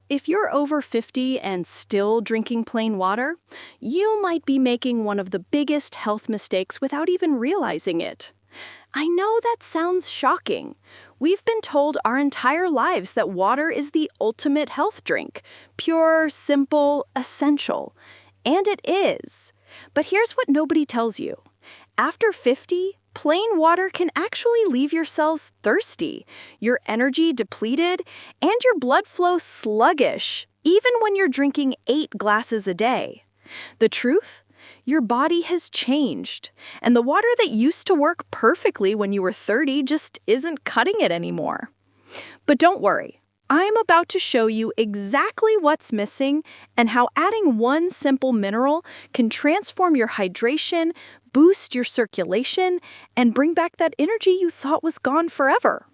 If you're over 50 and still drinking plain water, you might be making one of the biggest health mistakes without even realizing it. I know that sounds shocking. We've been told our entire lives that water is the ultimate health drink, pure, simple, essential. And it is. But here's what nobody tells you. After 50, plain water can actually leave your cells thirsty, your energy depleted, and your blood flow sluggish, even when you're drinking 8 glasses a day. The truth? Your body has changed, and the water that used to work perfectly when you were 30 just isn't cutting it anymore. But don't worry. I'm about to show you exactly what's missing and how adding one simple mineral can transform your hydration, boost your circulation, and bring back that energy you thought was gone forever.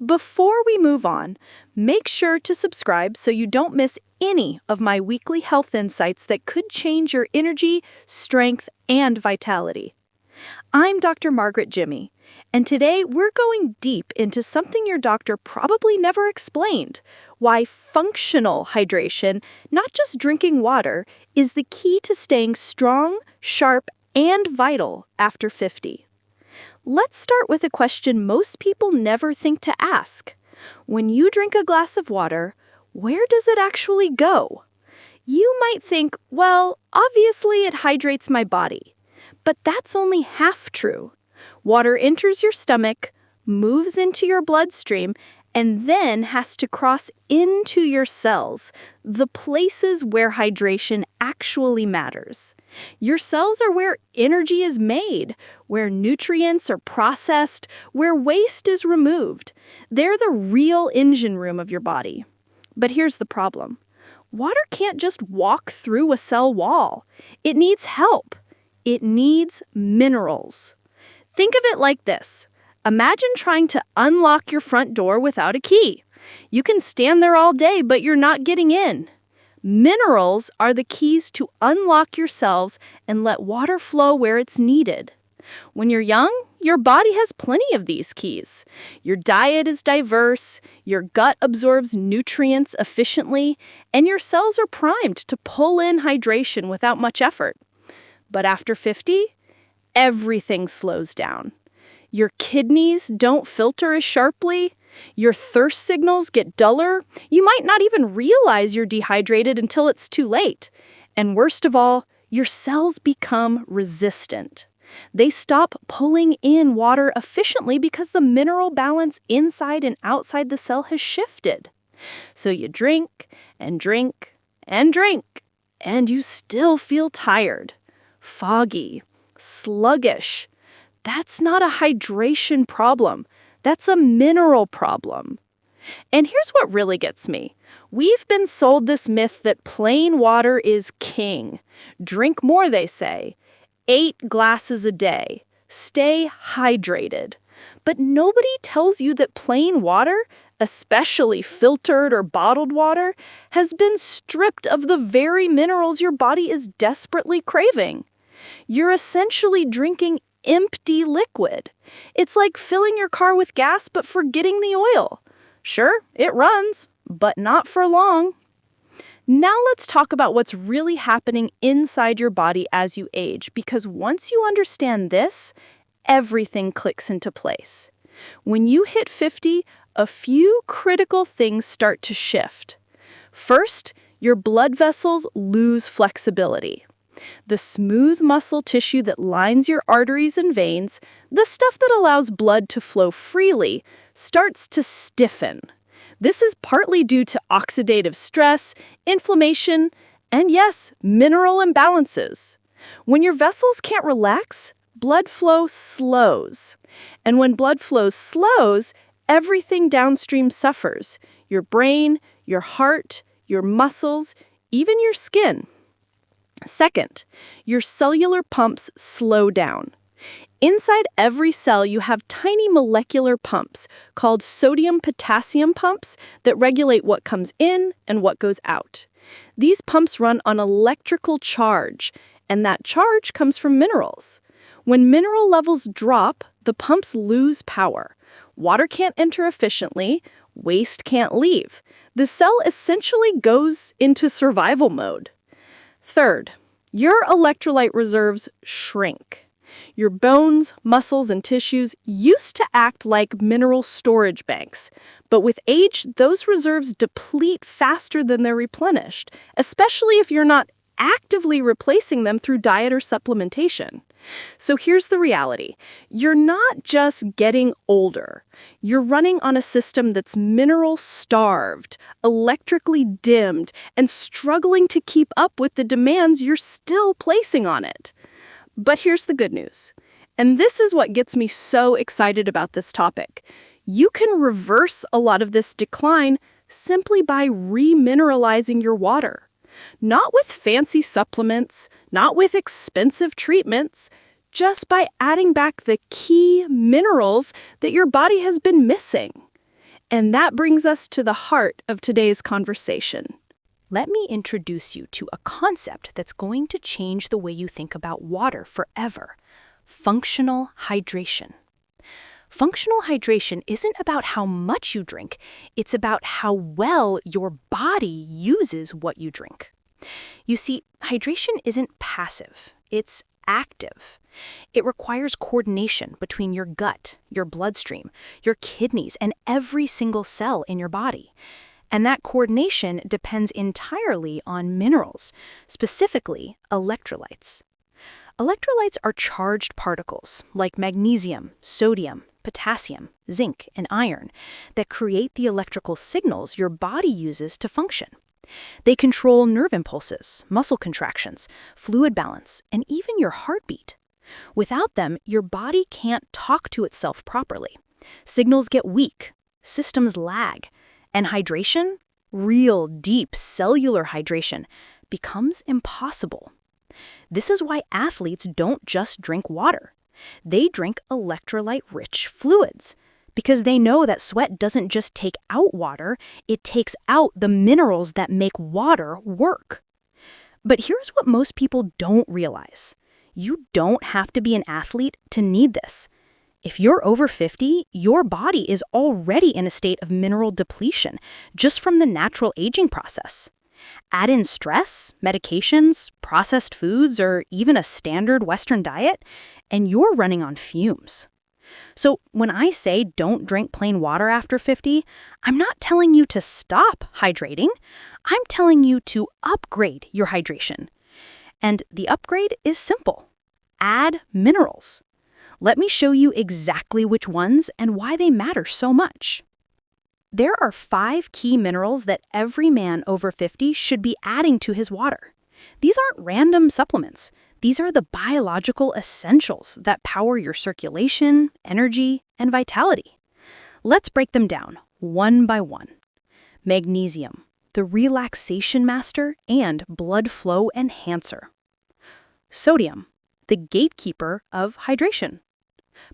Before we move on, make sure to subscribe so you don't miss any of my weekly health insights that could change your energy, strength, and vitality. I'm Dr. Margaret Jimmy, and today we're going deep into something your doctor probably never explained: why functional hydration, not just drinking water, is the key to staying strong, sharp, and vital after 50. Let's start with a question most people never think to ask. When you drink a glass of water, where does it actually go? You might think, well, obviously it hydrates my body. But that's only half true. Water enters your stomach, moves into your bloodstream, and then has to cross into your cells, the places where hydration actually matters. Your cells are where energy is made, where nutrients are processed, where waste is removed. They're the real engine room of your body. But here's the problem. Water can't just walk through a cell wall. It needs help. It needs minerals. Think of it like this. Imagine trying to unlock your front door without a key. You can stand there all day, but you're not getting in. Minerals are the keys to unlock your cells and let water flow where it's needed. When you're young, your body has plenty of these keys. Your diet is diverse, your gut absorbs nutrients efficiently, and your cells are primed to pull in hydration without much effort. But after 50, everything slows down. Your kidneys don't filter as sharply. Your thirst signals get duller. You might not even realize you're dehydrated until it's too late. And worst of all, your cells become resistant. They stop pulling in water efficiently because the mineral balance inside and outside the cell has shifted. So you drink and drink and drink, and you still feel tired, foggy, sluggish. That's not a hydration problem. That's a mineral problem. And here's what really gets me. We've been sold this myth that plain water is king. Drink more, they say. 8 glasses a day. Stay hydrated. But nobody tells you that plain water, especially filtered or bottled water, has been stripped of the very minerals your body is desperately craving. You're essentially drinking empty liquid. It's like filling your car with gas but forgetting the oil. Sure, it runs, but not for long. Now let's talk about what's really happening inside your body as you age, because once you understand this, everything clicks into place. When you hit 50, a few critical things start to shift. First, your blood vessels lose flexibility. The smooth muscle tissue that lines your arteries and veins, the stuff that allows blood to flow freely, starts to stiffen. This is partly due to oxidative stress, inflammation, and yes, mineral imbalances. When your vessels can't relax, blood flow slows. And when blood flow slows, everything downstream suffers: your brain, your heart, your muscles, even your skin. Second, your cellular pumps slow down. Inside every cell, you have tiny molecular pumps called sodium-potassium pumps that regulate what comes in and what goes out. These pumps run on electrical charge, and that charge comes from minerals. When mineral levels drop, the pumps lose power. Water can't enter efficiently, waste can't leave. The cell essentially goes into survival mode. Third, your electrolyte reserves shrink. Your bones, muscles, and tissues used to act like mineral storage banks, but with age, those reserves deplete faster than they're replenished, especially if you're not actively replacing them through diet or supplementation. So here's the reality. You're not just getting older. You're running on a system that's mineral-starved, electrically dimmed, and struggling to keep up with the demands you're still placing on it. But here's the good news. And this is what gets me so excited about this topic. You can reverse a lot of this decline simply by remineralizing your water. Not with fancy supplements, not with expensive treatments, just by adding back the key minerals that your body has been missing. And that brings us to the heart of today's conversation. Let me introduce you to a concept that's going to change the way you think about water forever: functional hydration. Functional hydration isn't about how much you drink, it's about how well your body uses what you drink. You see, hydration isn't passive, it's active. It requires coordination between your gut, your bloodstream, your kidneys, and every single cell in your body. And that coordination depends entirely on minerals, specifically electrolytes. Electrolytes are charged particles like magnesium, sodium, potassium, zinc, and iron that create the electrical signals your body uses to function. They control nerve impulses, muscle contractions, fluid balance, and even your heartbeat. Without them, your body can't talk to itself properly. Signals get weak, systems lag, and hydration, real deep cellular hydration, becomes impossible. This is why athletes don't just drink water. They drink electrolyte-rich fluids, because they know that sweat doesn't just take out water, it takes out the minerals that make water work. But here's what most people don't realize. You don't have to be an athlete to need this. If you're over 50, your body is already in a state of mineral depletion just from the natural aging process. Add in stress, medications, processed foods, or even a standard Western diet, and you're running on fumes. So when I say don't drink plain water after 50, I'm not telling you to stop hydrating. I'm telling you to upgrade your hydration. And the upgrade is simple. Add minerals. Let me show you exactly which ones and why they matter so much. There are 5 key minerals that every man over 50 should be adding to his water. These aren't random supplements. These are the biological essentials that power your circulation, energy, and vitality. Let's break them down one by one. Magnesium, the relaxation master and blood flow enhancer. Sodium, the gatekeeper of hydration.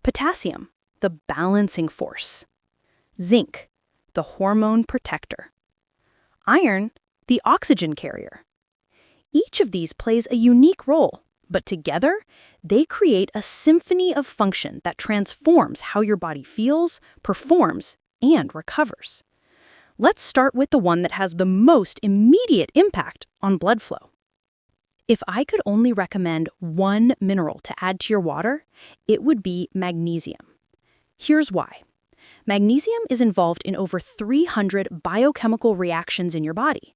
Potassium, the balancing force. Zinc, the hormone protector. Iron, the oxygen carrier. Each of these plays a unique role, but together, they create a symphony of function that transforms how your body feels, performs, and recovers. Let's start with the one that has the most immediate impact on blood flow. If I could only recommend one mineral to add to your water, it would be magnesium. Here's why. Magnesium is involved in over 300 biochemical reactions in your body.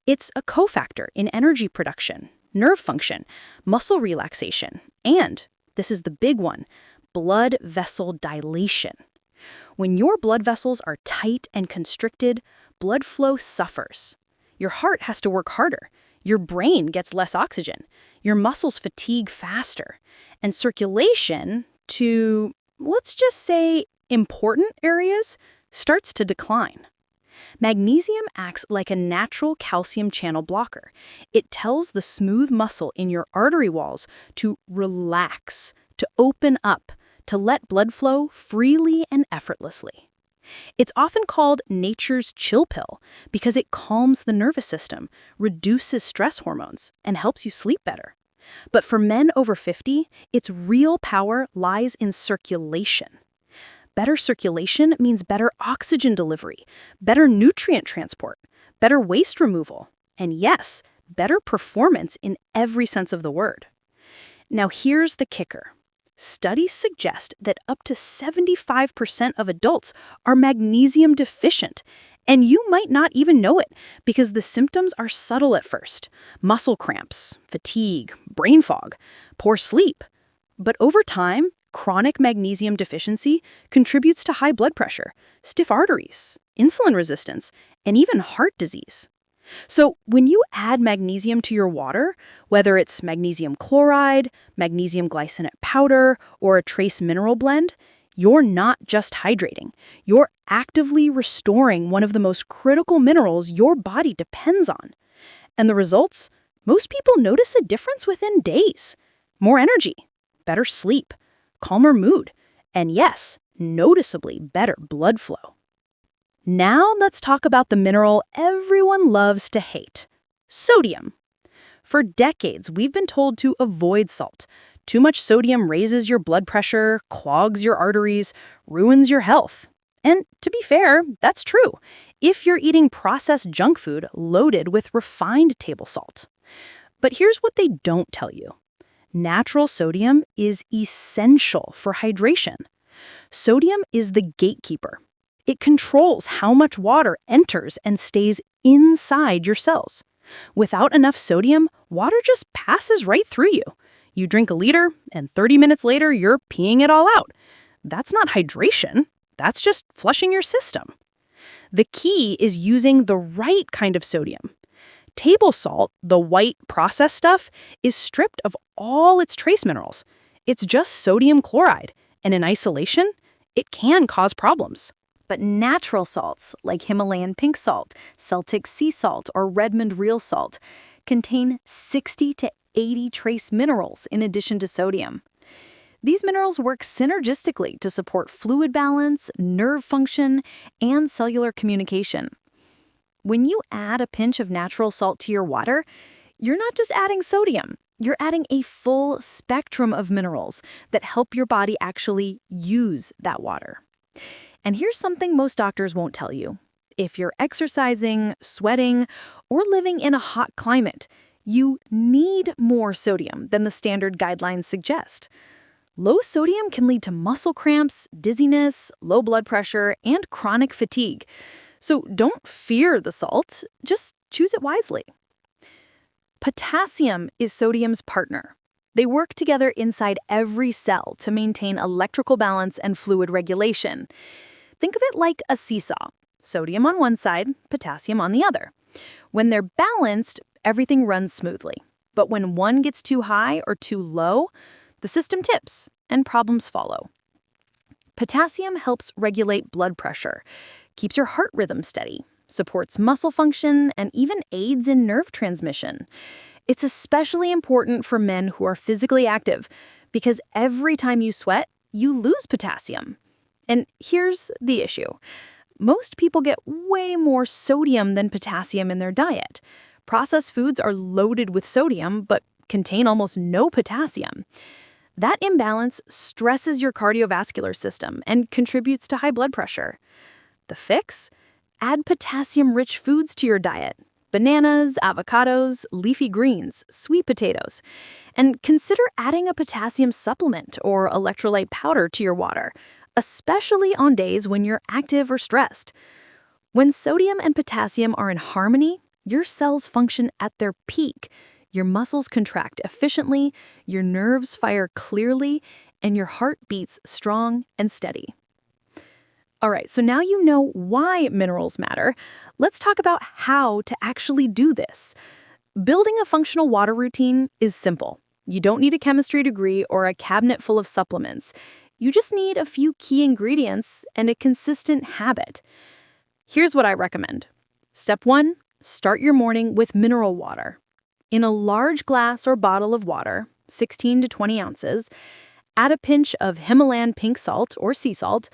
It's a cofactor in energy production, nerve function, muscle relaxation, and, this is the big one, blood vessel dilation. When your blood vessels are tight and constricted, blood flow suffers. Your heart has to work harder. Your brain gets less oxygen. Your muscles fatigue faster. And circulation to, let's just say, important areas starts to decline. Magnesium acts like a natural calcium channel blocker. It tells the smooth muscle in your artery walls to relax, to open up, to let blood flow freely and effortlessly. It's often called nature's chill pill because it calms the nervous system, reduces stress hormones, and helps you sleep better. But for men over 50, its real power lies in circulation. Better circulation means better oxygen delivery, better nutrient transport, better waste removal, and yes, better performance in every sense of the word. Now here's the kicker. Studies suggest that up to 75% of adults are magnesium deficient, and you might not even know it because the symptoms are subtle at first. Muscle cramps, fatigue, brain fog, poor sleep. But over time, chronic magnesium deficiency contributes to high blood pressure, stiff arteries, insulin resistance, and even heart disease. So when you add magnesium to your water, whether it's magnesium chloride, magnesium glycinate powder, or a trace mineral blend, you're not just hydrating. You're actively restoring one of the most critical minerals your body depends on. And the results? Most people notice a difference within days. More energy, better sleep, calmer mood, and yes, noticeably better blood flow. Now let's talk about the mineral everyone loves to hate, sodium. For decades, we've been told to avoid salt. Too much sodium raises your blood pressure, clogs your arteries, ruins your health. And to be fair, that's true if you're eating processed junk food loaded with refined table salt. But here's what they don't tell you. Natural sodium is essential for hydration. Sodium is the gatekeeper. It controls how much water enters and stays inside your cells. Without enough sodium, water just passes right through you. You drink a liter, and 30 minutes later, you're peeing it all out. That's not hydration. That's just flushing your system. The key is using the right kind of sodium. Table salt, the white processed stuff, is stripped of all its trace minerals. It's just sodium chloride, and in isolation, it can cause problems. But natural salts, like Himalayan pink salt, Celtic sea salt, or Redmond real salt, contain 60 to 80 trace minerals in addition to sodium. These minerals work synergistically to support fluid balance, nerve function, and cellular communication. When you add a pinch of natural salt to your water, you're not just adding sodium. You're adding a full spectrum of minerals that help your body actually use that water. And here's something most doctors won't tell you. If you're exercising, sweating, or living in a hot climate, you need more sodium than the standard guidelines suggest. Low sodium can lead to muscle cramps, dizziness, low blood pressure, and chronic fatigue. So don't fear the salt, just choose it wisely. Potassium is sodium's partner. They work together inside every cell to maintain electrical balance and fluid regulation. Think of it like a seesaw. Sodium on one side, potassium on the other. When they're balanced, everything runs smoothly. But when one gets too high or too low, the system tips and problems follow. Potassium helps regulate blood pressure, keeps your heart rhythm steady, supports muscle function, and even aids in nerve transmission. It's especially important for men who are physically active because every time you sweat, you lose potassium. And here's the issue. Most people get way more sodium than potassium in their diet. Processed foods are loaded with sodium, but contain almost no potassium. That imbalance stresses your cardiovascular system and contributes to high blood pressure. The fix? Add potassium-rich foods to your diet. Bananas, avocados, leafy greens, sweet potatoes. And consider adding a potassium supplement or electrolyte powder to your water, especially on days when you're active or stressed. When sodium and potassium are in harmony, your cells function at their peak. Your muscles contract efficiently, your nerves fire clearly, and your heart beats strong and steady. All right, so now you know why minerals matter. Let's talk about how to actually do this. Building a functional water routine is simple. You don't need a chemistry degree or a cabinet full of supplements. You just need a few key ingredients and a consistent habit. Here's what I recommend. Step 1, start your morning with mineral water. In a large glass or bottle of water, 16 to 20 ounces, add a pinch of Himalayan pink salt or sea salt,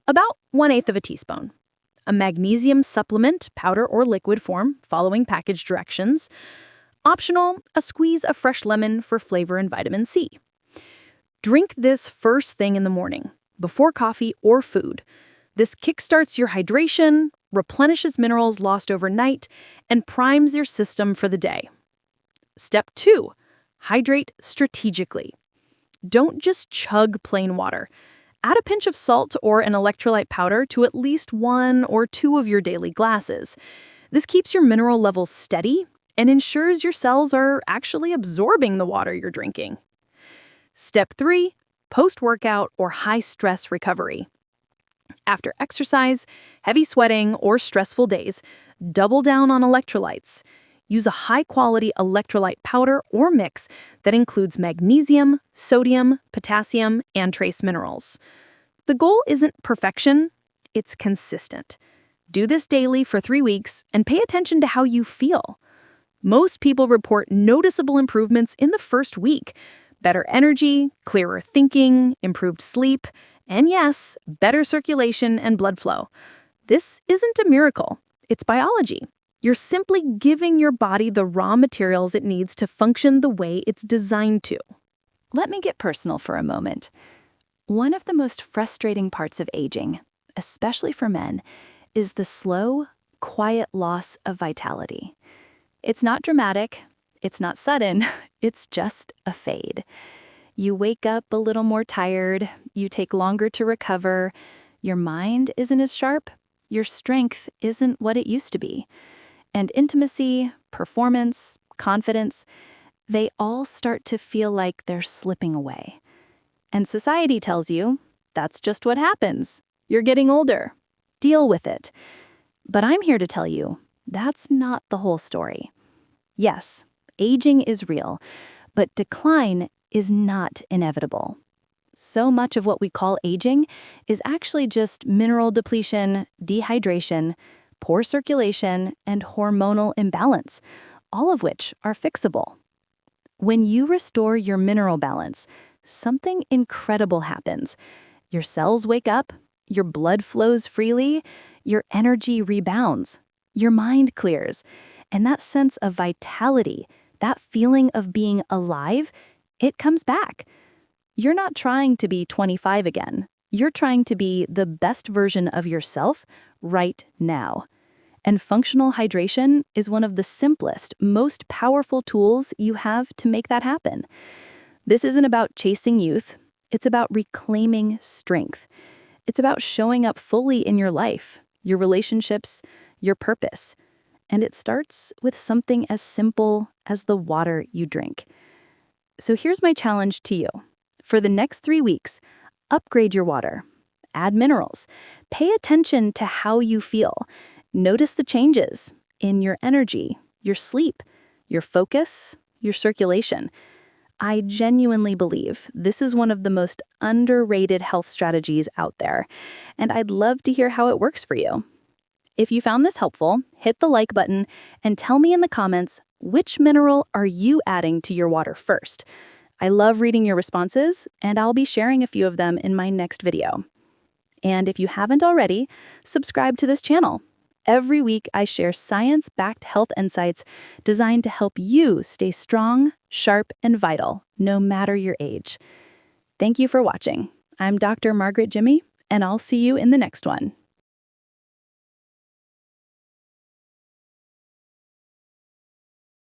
about 1/8 of a teaspoon. A magnesium supplement, powder or liquid form, following package directions. Optional, a squeeze of fresh lemon for flavor and vitamin C. Drink this first thing in the morning, before coffee or food. This kickstarts your hydration, replenishes minerals lost overnight, and primes your system for the day. Step 2. Hydrate strategically. Don't just chug plain water. Add a pinch of salt or an electrolyte powder to at least 1 or 2 of your daily glasses. This keeps your mineral levels steady and ensures your cells are actually absorbing the water you're drinking. Step 3. Post-workout or high-stress recovery. After exercise, heavy sweating, or stressful days, double down on electrolytes. Use a high-quality electrolyte powder or mix that includes magnesium, sodium, potassium, and trace minerals. The goal isn't perfection, it's consistent. Do this daily for 3 weeks and pay attention to how you feel. Most people report noticeable improvements in the first week. Better energy, clearer thinking, improved sleep, and yes, better circulation and blood flow. This isn't a miracle, it's biology. You're simply giving your body the raw materials it needs to function the way it's designed to. Let me get personal for a moment. One of the most frustrating parts of aging, especially for men, is the slow, quiet loss of vitality. It's not dramatic, it's not sudden, it's just a fade. You wake up a little more tired, you take longer to recover, your mind isn't as sharp, your strength isn't what it used to be. And intimacy, performance, confidence, they all start to feel like they're slipping away. And society tells you, that's just what happens. You're getting older. Deal with it. But I'm here to tell you, that's not the whole story. Yes, aging is real, but decline is not inevitable. So much of what we call aging is actually just mineral depletion, dehydration, poor circulation, and hormonal imbalance, all of which are fixable. When you restore your mineral balance, something incredible happens. Your cells wake up, your blood flows freely, your energy rebounds, your mind clears, and that sense of vitality, that feeling of being alive, it comes back. You're not trying to be 25 again. You're trying to be the best version of yourself right now. And functional hydration is one of the simplest, most powerful tools you have to make that happen. This isn't about chasing youth. It's about reclaiming strength. It's about showing up fully in your life, your relationships, your purpose. And it starts with something as simple as the water you drink. So here's my challenge to you. For the next 3 weeks, upgrade your water. Add minerals. Pay attention to how you feel. Notice the changes in your energy, your sleep, your focus, your circulation. I genuinely believe this is one of the most underrated health strategies out there, and I'd love to hear how it works for you. If you found this helpful, hit the like button and tell me in the comments, which mineral are you adding to your water first? I love reading your responses, and I'll be sharing a few of them in my next video. And if you haven't already, subscribe to this channel. Every week, I share science-backed health insights designed to help you stay strong, sharp, and vital, no matter your age. Thank you for watching. I'm Dr. Margaret Jimmy, and I'll see you in the next one.